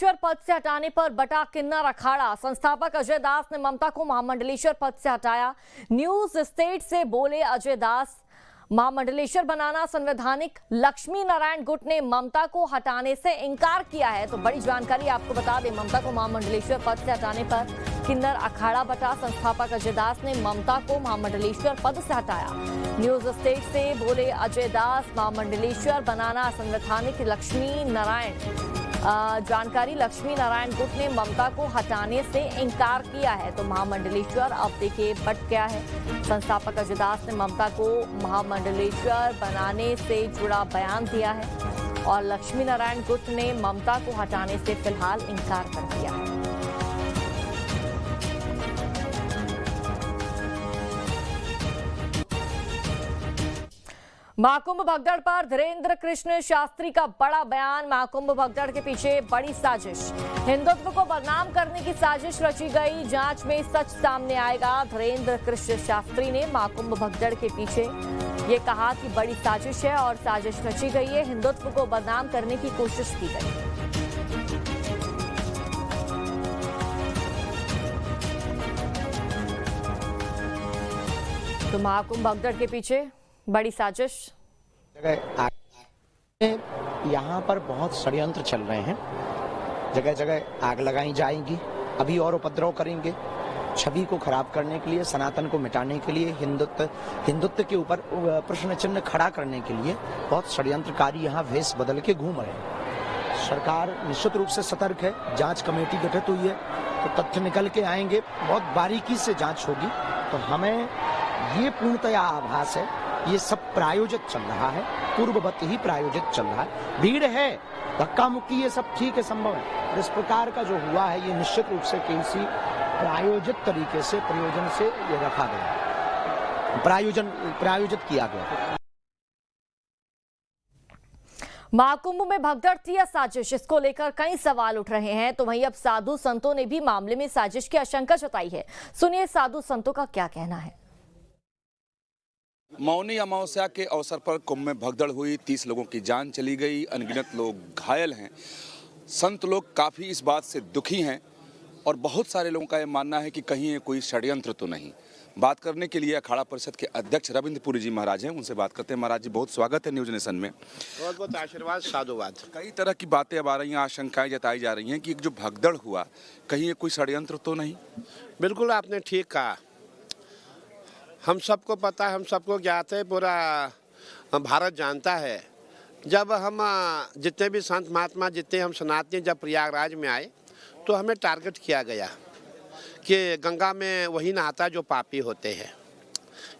मंडलेश्वर पद से हटाने पर बटा किन्नर अखाड़ा। संस्थापक अजय दास ने ममता को महामंडलेश्वर पद से हटाया। न्यूज स्टेट से बोले अजय दास, महामंडलेश्वर बनाना संवैधानिक। लक्ष्मी नारायण गुट ने ममता को हटाने से इनकार किया है। तो बड़ी जानकारी आपको बता दें, ममता को महामंडलेश्वर पद से हटाने पर किन्नर अखाड़ा बटा। संस्थापक अजय दास ने ममता को महामंडलेश्वर पद से हटाया। न्यूज स्टेट से बोले अजय दास, महामंडलेश्वर बनाना संवैधानिक। लक्ष्मी नारायण जानकारी, लक्ष्मी नारायण गुट ने ममता को हटाने से इनकार किया है। तो महामंडलेश्वर अब देखिए बट गया है। संस्थापक अजय दास ने ममता को महामंडलेश्वर बनाने से जुड़ा बयान दिया है और लक्ष्मी नारायण गुट ने ममता को हटाने से फिलहाल इनकार कर दिया है। महाकुंभ भगदड़ पर धीरेन्द्र कृष्ण शास्त्री का बड़ा बयान। महाकुंभ भगदड़ के पीछे बड़ी साजिश, हिंदुत्व को बदनाम करने की साजिश रची गई। जांच में सच सामने आएगा। धीरेन्द्र कृष्ण शास्त्री ने महाकुंभ भगदड़ के पीछे ये कहा कि बड़ी साजिश है और साजिश रची गई है। हिंदुत्व को बदनाम करने की कोशिश की गई। तो महाकुंभ भगदड़ के पीछे बड़ी साजिश। यहाँ पर बहुत षड्यंत्र चल रहे हैं। जगह जगह आग लगाई जाएंगी, अभी और उपद्रव करेंगे, छवि को खराब करने के लिए, सनातन को मिटाने के लिए, हिंदुत्व के ऊपर प्रश्न चिन्ह खड़ा करने के लिए बहुत षड्यंत्रकारी यहाँ भेष बदल के घूम रहे हैं। सरकार निश्चित रूप से सतर्क है। जांच कमेटी गठित हुई है तो तथ्य निकल के आएंगे, बहुत बारीकी से जांच होगी। तो हमें ये पूर्णतया आभास है ये सब प्रायोजित चल रहा है, पूर्ववत ही प्रायोजित चल रहा है। भीड़ है, धक्का मुक्की, ये सब ठीक है, संभव है। और इस प्रकार का जो हुआ है ये निश्चित रूप से किसी प्रायोजित तरीके से, प्रयोजन से ये रखा गया, प्रायोजित किया गया। महाकुंभ में भगदड़ थी या साजिश, इसको लेकर कई सवाल उठ रहे हैं। तो वहीं अब साधु संतों ने भी मामले में साजिश की आशंका जताई है। सुनिए साधु संतों का क्या कहना है। मौनी अमावस्या के अवसर पर कुंभ में भगदड़ हुई, 30 लोगों की जान चली गई, अनगिनत लोग घायल हैं। संत लोग काफ़ी इस बात से दुखी हैं और बहुत सारे लोगों का यह मानना है कि कहीं ये कोई षड्यंत्र तो नहीं। बात करने के लिए अखाड़ा परिषद के अध्यक्ष रविंद्रपुरी जी महाराज हैं, उनसे बात करते हैं। महाराज जी, बहुत स्वागत है न्यूज नेशन में। बहुत बहुत आशीर्वाद, साधुवाद। कई तरह की बातें अब आ रही हैं, आशंकाएं जताई जा रही हैं कि जो भगदड़ हुआ कहीं ये कोई षड्यंत्र तो नहीं। बिल्कुल आपने ठीक कहा। हम सबको पता है, हम सबको ज्ञात है, पूरा भारत जानता है। जब हम जितने भी संत महात्मा, जितने हम सनातनी जब प्रयागराज में आए तो हमें टारगेट किया गया कि गंगा में वही नहाता जो पापी होते हैं।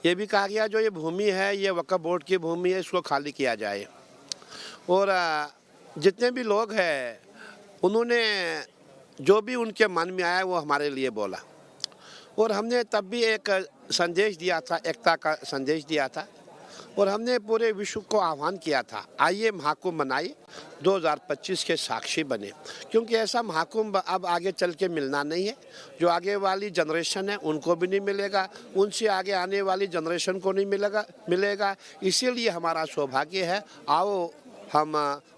ये भी कहा गया जो ये भूमि है ये वक्फ बोर्ड की भूमि है, इसको खाली किया जाए। और जितने भी लोग हैं उन्होंने जो भी उनके मन में आया वो हमारे लिए बोला। और हमने तब भी एक संदेश दिया था, एकता का संदेश दिया था। और हमने पूरे विश्व को आह्वान किया था, आइए महाकुंभ मनाइए, 2025 के साक्षी बने। क्योंकि ऐसा महाकुंभ अब आगे चल के मिलना नहीं है। जो आगे वाली जनरेशन है उनको भी नहीं मिलेगा, उनसे आगे आने वाली जनरेशन को नहीं मिलेगा। इसीलिए हमारा सौभाग्य है, आओ हम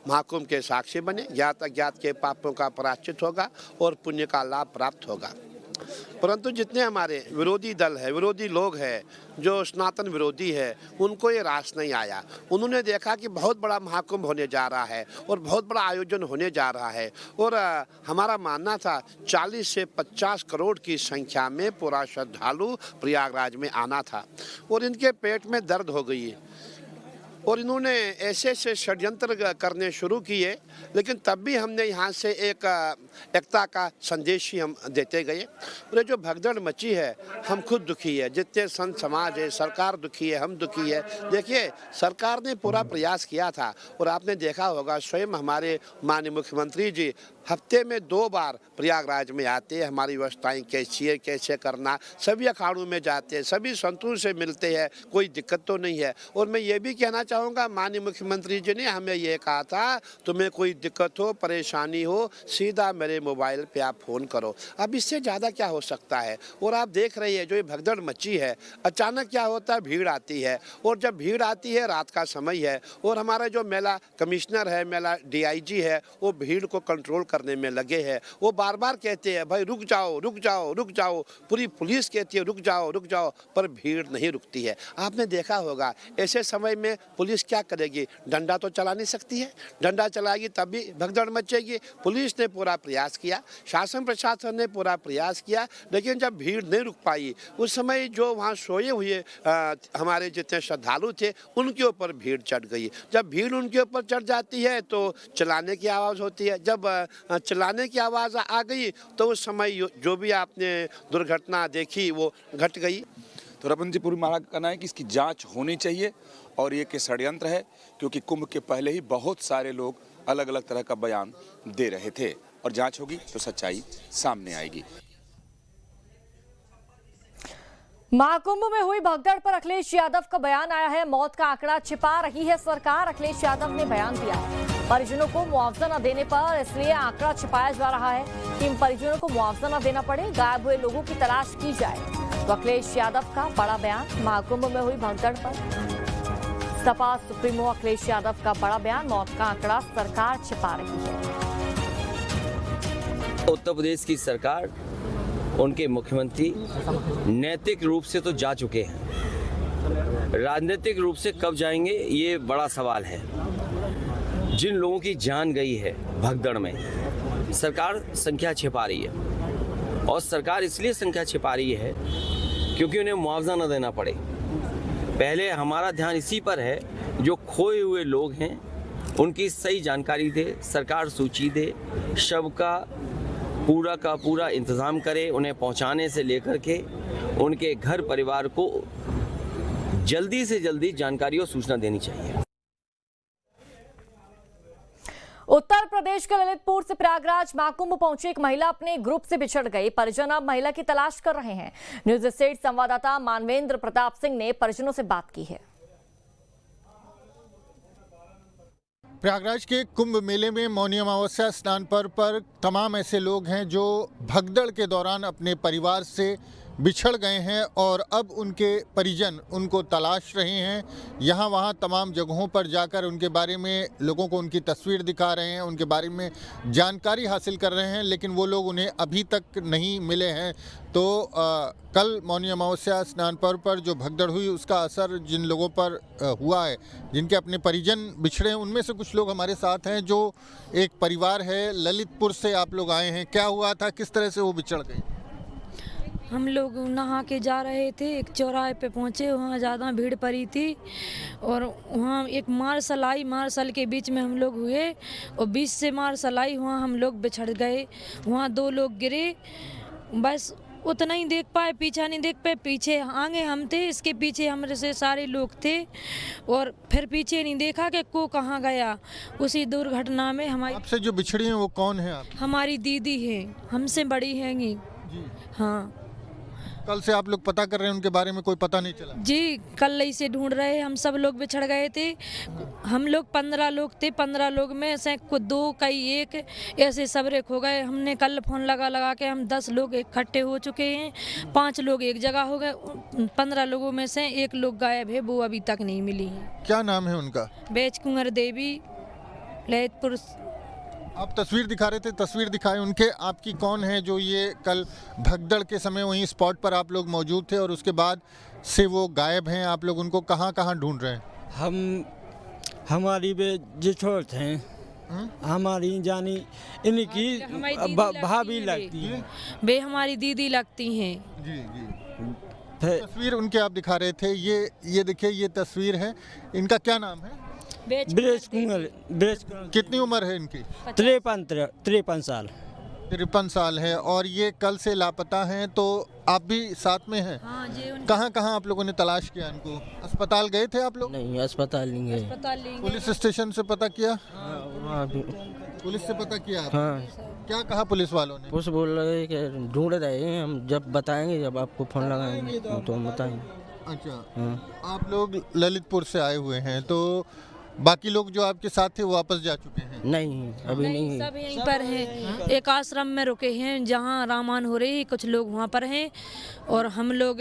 महाकुंभ के साक्षी बने। ज्ञात अज्ञात के पापों का प्रायश्चित होगा और पुण्य का लाभ प्राप्त होगा। परंतु जितने हमारे विरोधी दल है, विरोधी लोग हैं, जो सनातन विरोधी है, उनको ये रास नहीं आया। उन्होंने देखा कि बहुत बड़ा महाकुंभ होने जा रहा है और बहुत बड़ा आयोजन होने जा रहा है। और हमारा मानना था 40 से 50 करोड़ की संख्या में पूरा श्रद्धालु प्रयागराज में आना था। और इनके पेट में दर्द हो गई और इन्होंने ऐसे ऐसे षड्यंत्र करने शुरू किए। लेकिन तब भी हमने यहाँ से एक एकता का संदेश ही हम देते गए। और जो भगदड़ मची है, हम खुद दुखी है, जितने संत समाज है, सरकार दुखी है, हम दुखी है। देखिए, सरकार ने पूरा प्रयास किया था और आपने देखा होगा, स्वयं हमारे माननीय मुख्यमंत्री जी हफ्ते में 2 बार प्रयागराज में आते हैं। हमारी व्यवस्थाएं कैसी है, कैसे करना, सभी अखाड़ों में जाते हैं, सभी संतों से मिलते हैं, कोई दिक्कत तो नहीं है। और मैं ये भी कहना चाहूँगा, माननीय मुख्यमंत्री जी ने हमें ये कहा था, तुम्हें कोई दिक्कत हो, परेशानी हो, सीधा मेरे मोबाइल पे आप फ़ोन करो। अब इससे ज़्यादा क्या हो सकता है। और आप देख रही है जो ये भगदड़ मची है, अचानक क्या होता है, भीड़ आती है। और जब भीड़ आती है, रात का समय है और हमारा जो मेला कमिश्नर है, मेला DIG है, वो भीड़ को कंट्रोल कर करने में लगे हैं। वो बार बार कहते हैं भाई रुक जाओ रुक जाओ रुक जाओ, पूरी पुलिस कहती है रुक जाओ, पर भीड़ नहीं रुकती है। आपने देखा होगा ऐसे समय में पुलिस क्या करेगी, डंडा तो चला नहीं सकती है, डंडा चलाएगी तब भी भगदड़ मचेगी। पुलिस ने पूरा प्रयास किया, शासन प्रशासन ने पूरा प्रयास किया, लेकिन जब भीड़ नहीं रुक पाई उस समय जो वहाँ सोए हुए हमारे जितने श्रद्धालु थे उनके ऊपर भीड़ चढ़ गई। जब भीड़ उनके ऊपर चढ़ जाती है तो चलाने की आवाज़ होती है। जब चलाने की आवाज़ आ गई तो उस समय जो भी आपने दुर्घटना देखी वो घट गई। तो रमन जी, पूरी मामला का कहना है कि इसकी जांच होनी चाहिए और ये कि षड्यंत्र है, क्योंकि कुंभ के पहले ही बहुत सारे लोग अलग अलग तरह का बयान दे रहे थे और जांच होगी तो सच्चाई सामने आएगी। महाकुंभ में हुई भगदड़ पर अखिलेश यादव का बयान आया है। मौत का आंकड़ा छिपा रही है सरकार, अखिलेश यादव ने बयान दिया है। परिजनों को मुआवजा न देने पर इसलिए आंकड़ा छिपाया जा रहा है कि इन परिजनों को मुआवजा न देना पड़े, गायब हुए लोगों की तलाश की जाए। तो अखिलेश यादव का बड़ा बयान महाकुंभ में हुई भगदड़ पर। सपा सुप्रीमो अखिलेश यादव का बड़ा बयान, मौत का आंकड़ा सरकार छिपा रही है। उत्तर प्रदेश की सरकार, उनके मुख्यमंत्री नैतिक रूप से तो जा चुके हैं, राजनीतिक रूप से कब जाएंगे ये बड़ा सवाल है। जिन लोगों की जान गई है भगदड़ में, सरकार संख्या छिपा रही है और सरकार इसलिए संख्या छिपा रही है क्योंकि उन्हें मुआवजा न देना पड़े। पहले हमारा ध्यान इसी पर है, जो खोए हुए लोग हैं उनकी सही जानकारी दे, सरकार सूची दे, शव का पूरा इंतज़ाम करे, उन्हें पहुंचाने से लेकर के उनके घर परिवार को जल्दी से जल्दी जानकारी और सूचना देनी चाहिए। उत्तर प्रदेश के ललितपुर से प्रयागराज महाकुंभ पहुंची एक महिला अपने ग्रुप से बिछड़ गई। परिजन अब महिला की तलाश कर रहे हैं। न्यूज स्टेट संवाददाता मानवेंद्र प्रताप सिंह ने परिजनों से बात की है। प्रयागराज के कुंभ मेले में मौनी अमावस्या स्नान पर्व पर तमाम ऐसे लोग हैं जो भगदड़ के दौरान अपने परिवार से बिछड़ गए हैं और अब उनके परिजन उनको तलाश रहे हैं। यहाँ वहाँ तमाम जगहों पर जाकर उनके बारे में लोगों को उनकी तस्वीर दिखा रहे हैं, उनके बारे में जानकारी हासिल कर रहे हैं, लेकिन वो लोग उन्हें अभी तक नहीं मिले हैं। तो कल मौनी अमावस्या स्नान पर्व पर जो भगदड़ हुई उसका असर जिन लोगों पर हुआ है, जिनके अपने परिजन बिछड़े हैं, उनमें से कुछ लोग हमारे साथ हैं। जो एक परिवार है, ललितपुर से आप लोग आए हैं, क्या हुआ था, किस तरह से वो बिछड़ गए? हम लोग नहा के जा रहे थे, एक चौराहे पे पहुँचे, वहाँ ज़्यादा भीड़ पड़ी थी और वहाँ एक मार्शल आई, मार्शल के बीच में हम लोग हुए और बीच से मार्शल आई, वहाँ हम लोग बिछड़ गए। वहाँ 2 लोग गिरे, बस उतना ही देख पाए, पीछा नहीं देख पाए। पीछे आगे हम थे, इसके पीछे हमरे से सारे लोग थे और फिर पीछे नहीं देखा कि को कहाँ गया। उसी दुर्घटना में हमारी आपसे जो बिछड़ी हैं वो कौन है? आप? हमारी दीदी है, हमसे बड़ी हैंगी। हाँ, कल से आप लोग पता कर रहे हैं, उनके बारे में कोई पता नहीं चला? जी, कल ही से ढूंढ रहे हैं। हम सब लोग बिछड़ गए थे। हम लोग 15 लोग थे, 15 लोग में से 2 कई 1 ऐसे सबरे खो गए। हमने कल फोन लगा के हम 10 लोग इकट्ठे हो चुके हैं, 5 लोग एक जगह हो गए। 15 लोगों में से 1 लोग गायब है, वो अभी तक नहीं मिली है। क्या नाम है उनका? बेच कुंवर देवी, ललितपुर। आप तस्वीर दिखा रहे थे, तस्वीर दिखाए उनके। आपकी कौन है जो ये कल भगदड़ के समय वहीं स्पॉट पर आप लोग मौजूद थे और उसके बाद से वो गायब हैं? आप लोग उनको कहाँ कहाँ ढूंढ रहे हैं? हमारी वे जिठोर थे, हमारी जानी इनकी भाभी लगती है, वे हमारी दीदी लगती हैं। जी जी। तस्वीर उनके आप दिखा रहे थे, ये देखिए, ये तस्वीर है। इनका क्या नाम है? ब्रेज कुंवर। कितनी उम्र है इनकी? 53 साल। 53 साल है और ये कल से लापता हैं। तो आप भी साथ में हैं? हाँ जी। कहाँ कहाँ आप लोगों ने तलाश किया इनको? अस्पताल गए थे आप लोग? नहीं, अस्पताल नहीं गए। पुलिस स्टेशन से पता किया? पुलिस से पता किया आप? हाँ। क्या कहा पुलिस वालों ने? पुलिस बोल रहे कि ढूंढ रहे हैं, हम जब बताएंगे, जब आपको फोन लगाएंगे तो हम बताएंगे। अच्छा। आप लोग ललितपुर से आए हुए हैं, तो बाकी लोग जो आपके साथ थे वो वापस जा चुके हैं? नहीं, अभी नहीं। सब यहीं पर हैं। एक आश्रम में रुके हैं जहाँ रामायण हो रही, कुछ लोग वहाँ पर हैं और हम लोग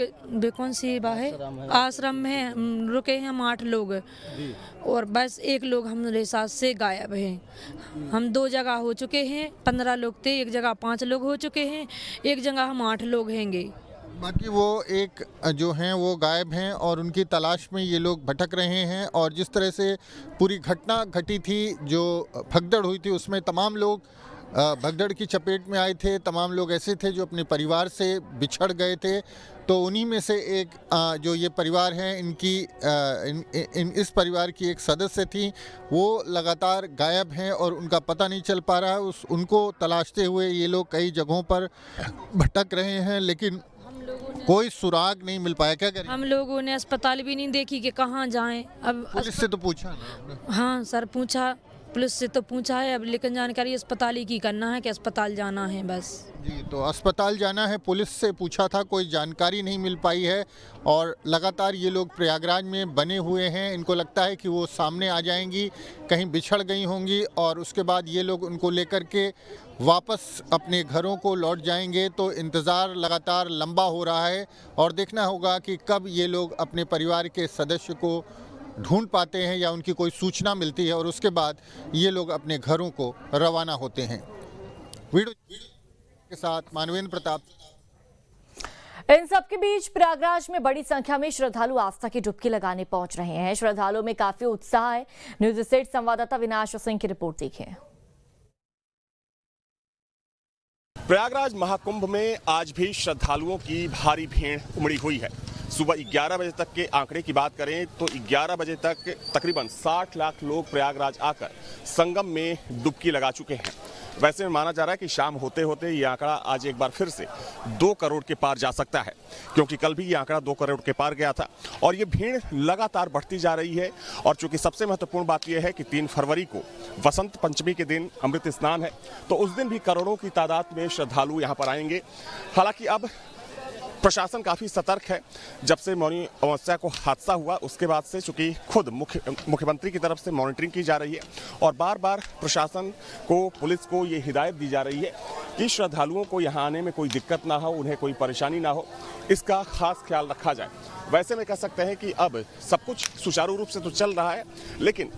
कौन सी बाहर आश्रम में रुके हैं, हम 8 लोग और बस एक लोग हमारे साथ से गायब हैं। हम 2 जगह हो चुके हैं, 15 लोग थे, एक जगह 5 लोग हो चुके हैं, एक जगह हम 8 लोग हैंगे। बाकी वो एक जो हैं वो गायब हैं और उनकी तलाश में ये लोग भटक रहे हैं। और जिस तरह से पूरी घटना घटी थी, जो भगदड़ हुई थी, उसमें तमाम लोग भगदड़ की चपेट में आए थे। तमाम लोग ऐसे थे जो अपने परिवार से बिछड़ गए थे। तो उन्हीं में से एक जो ये परिवार है, इस परिवार की एक सदस्य थी, वो लगातार गायब हैं और उनका पता नहीं चल पा रहा है। उनको तलाशते हुए ये लोग कई जगहों पर भटक रहे हैं, लेकिन कोई सुराग नहीं मिल पाया। क्या करें? हम लोगों ने अस्पताल भी नहीं देखी कि कहाँ जाएं। अब पुलिस से तो पूछा ना? हाँ सर, पूछा, पुलिस से तो पूछा है, अब लेकिन जानकारी अस्पताल ही की करना है कि अस्पताल जाना है बस। जी, तो अस्पताल जाना है, पुलिस से पूछा था, कोई जानकारी नहीं मिल पाई है। और लगातार ये लोग प्रयागराज में बने हुए हैं। इनको लगता है कि वो सामने आ जाएंगी, कहीं बिछड़ गई होंगी और उसके बाद ये लोग उनको लेकर के वापस अपने घरों को लौट जाएंगे। तो इंतज़ार लगातार लंबा हो रहा है और देखना होगा कि कब ये लोग अपने परिवार के सदस्य को ढूंढ पाते हैं या उनकी कोई सूचना मिलती है और उसके बाद ये लोग अपने घरों को रवाना होते हैं। वीडियो के साथ मानवेंद्र प्रताप। इन सबके बीच प्रयागराज में बड़ी संख्या में श्रद्धालु आस्था की डुबकी लगाने पहुंच रहे हैं। श्रद्धालुओं में काफी उत्साह है। न्यूज स्टेट संवाददाता विनाश सिंह की रिपोर्ट देखिए। प्रयागराज महाकुंभ में आज भी श्रद्धालुओं की भारी भीड़ उमड़ी हुई है। सुबह 11 बजे तक के आंकड़े की बात करें तो 11 बजे तक तकरीबन 60 लाख लोग प्रयागराज आकर संगम में डुबकी लगा चुके हैं। वैसे में माना जा रहा है कि शाम होते होते ये आंकड़ा आज एक बार फिर से 2 करोड़ के पार जा सकता है, क्योंकि कल भी ये आंकड़ा 2 करोड़ के पार गया था और ये भीड़ लगातार बढ़ती जा रही है। और चूंकि सबसे महत्वपूर्ण बात यह है कि 3 फरवरी को वसंत पंचमी के दिन अमृत स्नान है, तो उस दिन भी करोड़ों की तादाद में श्रद्धालु यहाँ पर आएंगे। हालांकि अब प्रशासन काफ़ी सतर्क है। जब से मौनी अमावस्या को हादसा हुआ उसके बाद से चूंकि खुद मुख्यमंत्री की तरफ से मॉनिटरिंग की जा रही है और बार बार प्रशासन को, पुलिस को ये हिदायत दी जा रही है कि श्रद्धालुओं को यहाँ आने में कोई दिक्कत ना हो, उन्हें कोई परेशानी ना हो, इसका खास ख्याल रखा जाए। वैसे में कह सकते हैं कि अब सब कुछ सुचारू रूप से तो चल रहा है, लेकिन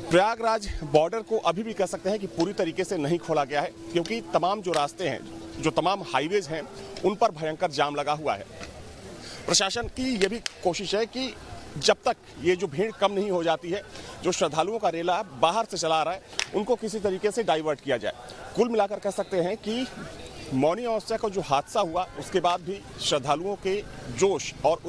प्रयागराज बॉर्डर को अभी भी कह सकते हैं कि पूरी तरीके से नहीं खोला गया है, क्योंकि तमाम जो रास्ते हैं, जो तमाम हाईवेज हैं, उन पर भयंकर जाम लगा हुआ है। प्रशासन की ये भी कोशिश है कि जब तक ये जो भीड़ कम नहीं हो जाती है, जो श्रद्धालुओं का रेला बाहर से चला आ रहा है, उनको किसी तरीके से डाइवर्ट किया जाए। कुल मिलाकर कह सकते हैं कि मौनी अमावस्या का जो हादसा हुआ उसके बाद भी श्रद्धालुओं के जोश और